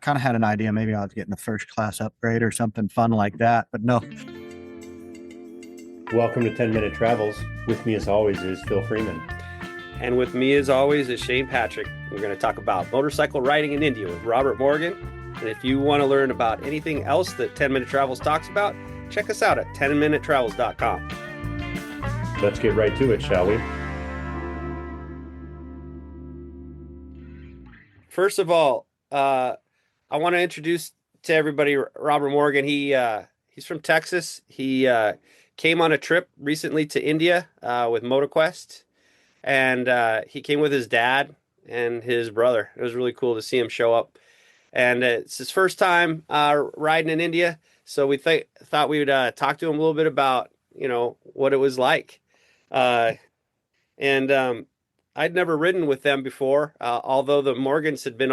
kind of had an idea maybe I was getting a first class upgrade or something fun like that, but no. Welcome to 10-Minute Travels. With me, as always, is Phil Freeman. And with me, as always, is Shane Patrick. We're going to talk about motorcycle riding in India with Robert Morgan. And if you want to learn about anything else that 10-Minute Travels talks about, check us out at 10minutetravels.com. Let's get right to it, shall we? First of all, I want to introduce to everybody Robert Morgan. He's from Texas. He came on a trip recently to India with MotoQuest, and he came with his dad and his brother. It was really cool to see him show up, and it's his first time riding in India. So we thought we would talk to him a little bit about what it was like, and I'd never ridden with them before, although the Morgans had been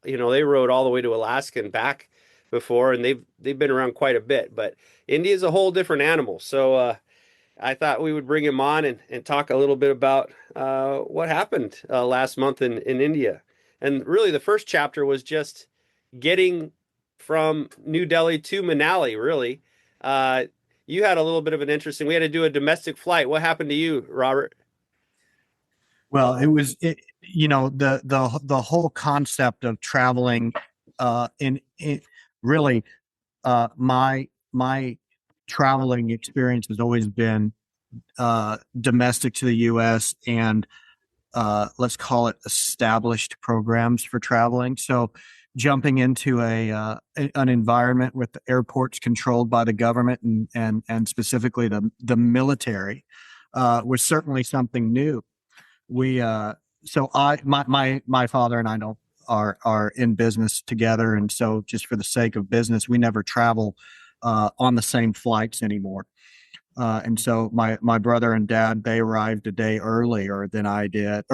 they rode all the way to Alaska and back before, and they've been around quite a bit. But India is a whole different animal. So I thought we would bring him on and talk a little bit about what happened last month in India. And really, the first chapter was just getting from New Delhi to Manali, really. You had a little bit of an interesting, we had to do a domestic flight. What happened to you, Robert? Well, the whole concept of traveling really my traveling experience has always been domestic to the US and let's call it established programs for traveling. So jumping into an environment with the airports controlled by the government and specifically the military was certainly something new. My father and I are in business together, and so just for the sake of business, we never travel on the same flights anymore. And so my brother and dad, they arrived a day earlier than I did,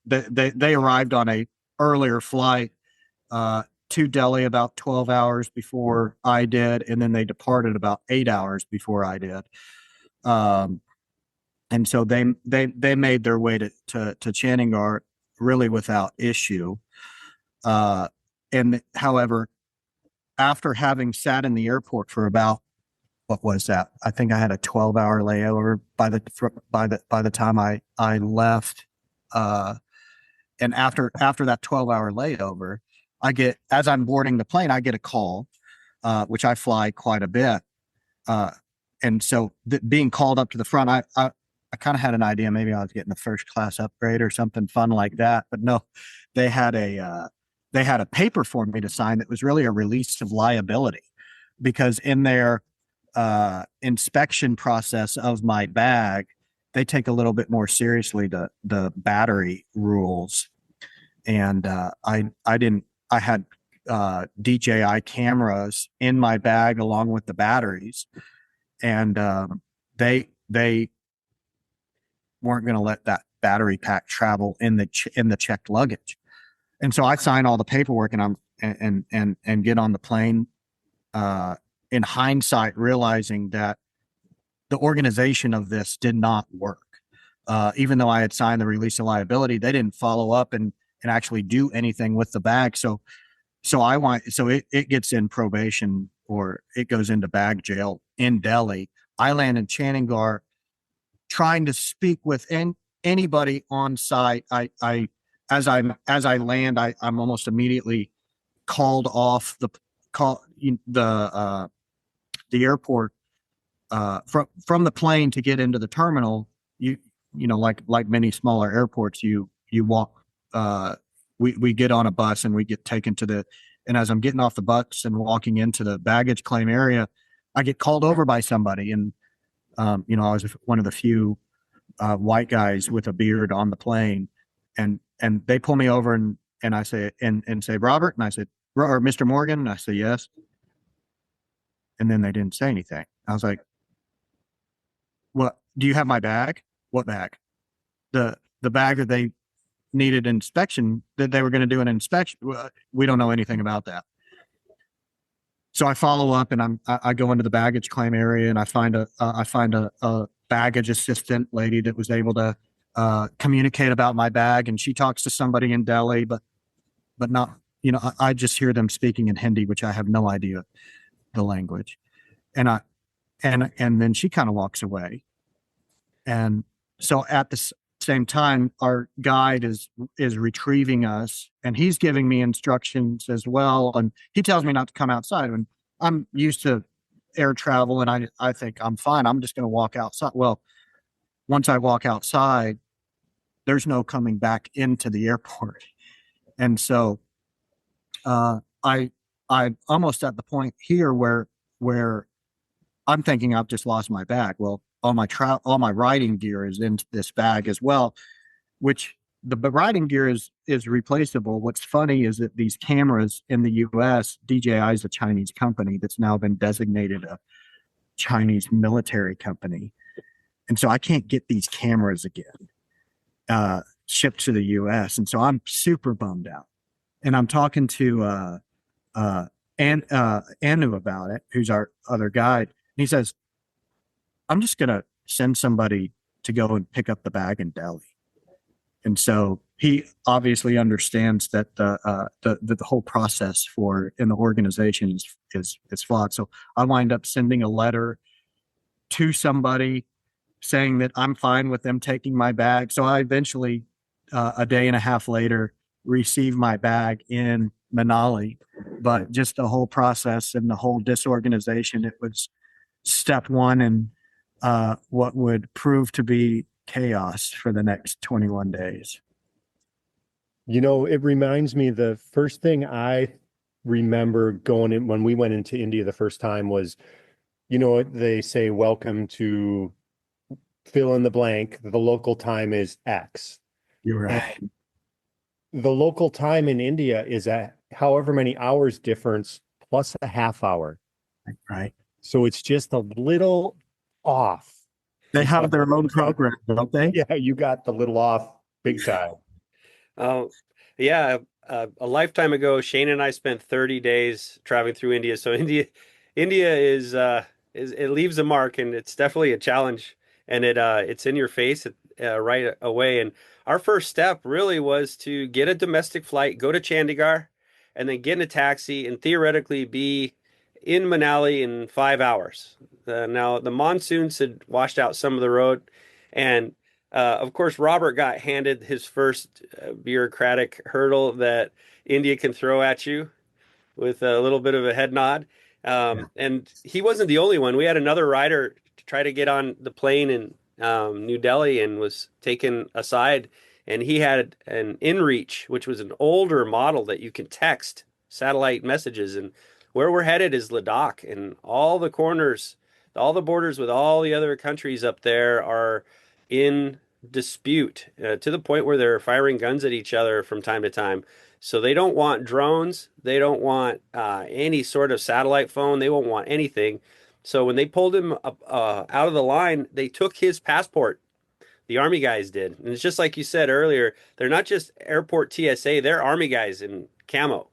they arrived on a earlier flight to Delhi about 12 hours before I did, and then they departed about 8 hours before I did. And so they made their way to Chandigarh really without issue. And however, after having sat in the airport for about, what was that? I think I had a 12-hour layover by the time I left. And after that 12-hour layover, as I'm boarding the plane, I get a call, which I fly quite a bit. And so being called up to the front, I kind of had an idea maybe I was getting a first class upgrade or something fun like that, but no, they had a paper for me to sign that was really a release of liability, because in their inspection process of my bag, they take a little bit more seriously the battery rules, and I had DJI cameras in my bag along with the batteries, and they weren't going to let that battery pack travel in the checked luggage. And so I sign all the paperwork and get on the plane, in hindsight, realizing that the organization of this did not work. Even though I had signed the release of liability, they didn't follow up and actually do anything with the bag. So it gets in probation, or it goes into bag jail in Delhi. I land in Chandigarh, trying to speak with anybody on site. As I land, I'm almost immediately called off the airport from the plane to get into the terminal. Like many smaller airports, you walk. We get on a bus and we get taken and as I'm getting off the bus and walking into the baggage claim area, I get called over by somebody, and I was one of the few white guys with a beard on the plane, and they pull me over and I say and say, Robert, and I said, or Mr. Morgan, and I say, yes. And then they didn't say anything. I was like, what, do you have my bag? What bag? The bag that they needed inspection, that they were going to do an inspection. We don't know anything about that. So I follow up, and I go into the baggage claim area, and I find a baggage assistant lady that was able to communicate about my bag, and she talks to somebody in Delhi, but not I just hear them speaking in Hindi, which I have no idea the language. And I and then she kind of walks away. And so at the same time, our guide is retrieving us, and he's giving me instructions as well. And he tells me not to come outside. And I'm used to air travel, and I think I'm fine. I'm just going to walk outside. Well, once I walk outside, there's no coming back into the airport. And so I'm almost at the point here where I'm thinking I've just lost my bag. Well, all my riding gear is in this bag as well, which the riding gear is replaceable. What's funny is that these cameras in the U.S., DJI is a Chinese company that's now been designated a Chinese military company, and so I can't get these cameras again shipped to the U.S. And so I'm super bummed out. And I'm talking to Anu about it, who's our other guide. And he says, I'm just gonna send somebody to go and pick up the bag in Delhi. And so he obviously understands that the whole process for in the organization is flawed. So I wind up sending a letter to somebody saying that I'm fine with them taking my bag. So I eventually, a day and a half later, received my bag in Manali. But just the whole process and the whole disorganization, it was step one in what would prove to be chaos for the next 21 days. It reminds me the first thing I remember going in when we went into India the first time was, they say, welcome to fill in the blank. The local time is X. You're right. And the local time in India is at however many hours difference plus a half hour. Right. So it's just a little off. They have their own program, don't they? Yeah, you got the little off big time. Oh, yeah. A lifetime ago, Shane and I spent 30 days traveling through India. So India is it leaves a mark, and it's definitely a challenge. And it's in your face right away. And our first step really was to get a domestic flight, go to Chandigarh, and then get in a taxi and theoretically be in Manali in 5 hours. Now the monsoons had washed out some of the road, and of course, Robert got handed his first bureaucratic hurdle that India can throw at you with a little bit of a head nod. Yeah. And he wasn't the only one. We had another rider to try to get on the plane in New Delhi and was taken aside. And he had an InReach, which was an older model that you can text satellite messages. And where we're headed is Ladakh, and all the corners, all the borders with all the other countries up there are in dispute to the point where they're firing guns at each other from time to time. So they don't want drones. They don't want any sort of satellite phone. They won't want anything. So when they pulled him out of the line, they took his passport. The Army guys did. And it's just like you said earlier, they're not just airport TSA, they're Army guys in camo.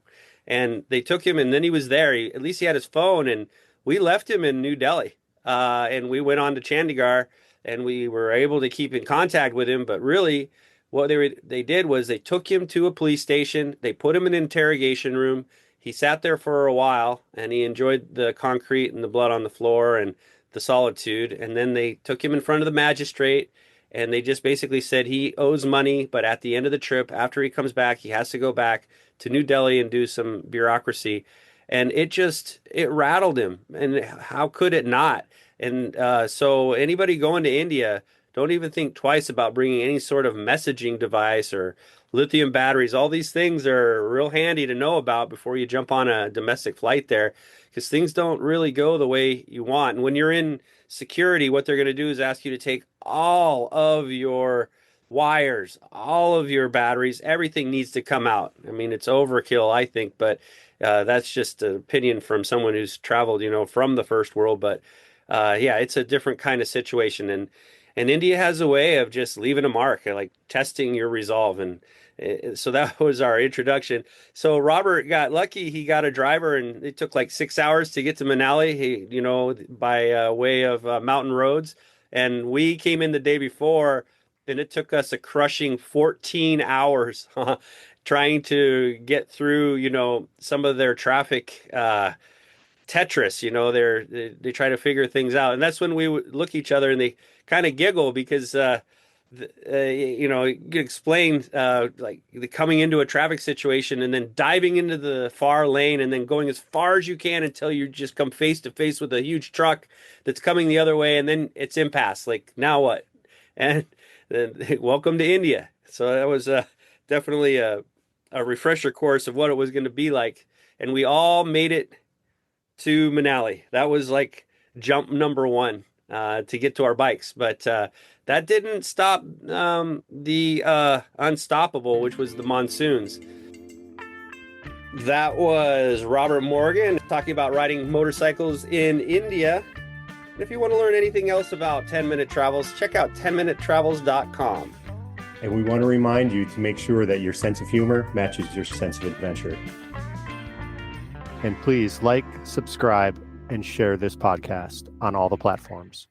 And they took him, and then he was there. At least he had his phone, and we left him in New Delhi. And we went on to Chandigarh, and we were able to keep in contact with him. But really, what they did was they took him to a police station. They put him in an interrogation room. He sat there for a while, and he enjoyed the concrete and the blood on the floor and the solitude. And then they took him in front of the magistrate, and they just basically said he owes money, but at the end of the trip, after he comes back, he has to go back to New Delhi and do some bureaucracy. And it rattled him. And how could it not? And so anybody going to India, don't even think twice about bringing any sort of messaging device or lithium batteries. All these things are real handy to know about before you jump on a domestic flight there, because things don't really go the way you want. And when you're in security, what they're going to do is ask you to take all of your wires, all of your batteries, everything needs to come out. I mean, it's overkill, I think, but that's just an opinion from someone who's traveled, from the first world. But yeah, it's a different kind of situation, and India has a way of just leaving a mark, like testing your resolve, and so that was our introduction. So Robert got lucky; he got a driver, and it took like 6 hours to get to Manali. By way of mountain roads, and we came in the day before. And it took us a crushing 14 hours trying to get through, some of their traffic Tetris. They try to figure things out, and that's when we would look at each other and they kind of giggle because you can explain like the coming into a traffic situation and then diving into the far lane and then going as far as you can until you just come face to face with a huge truck that's coming the other way, and then it's impasse. Like, now what? And then welcome to India. So that was definitely a refresher course of what it was going to be like, and we all made it to Manali. That was like jump number one to get to our bikes. But that didn't stop the unstoppable, which was the monsoons. That was Robert Morgan talking about riding motorcycles in India. And if you want to learn anything else about 10-minute travels, check out 10minutetravels.com. And we want to remind you to make sure that your sense of humor matches your sense of adventure. And please like, subscribe, and share this podcast on all the platforms.